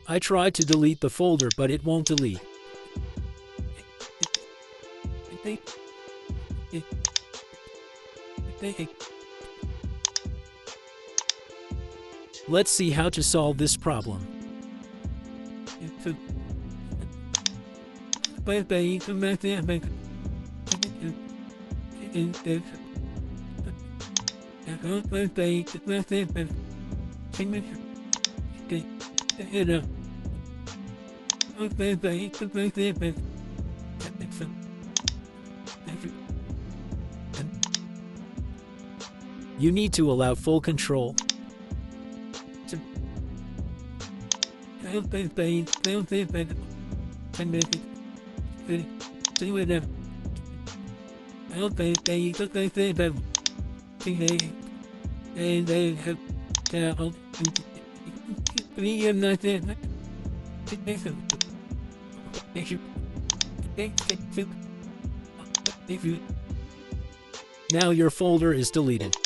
I tried to delete the folder, but it won't delete. Let's see how to solve this problem. You need to allow full control. Now your folder is deleted.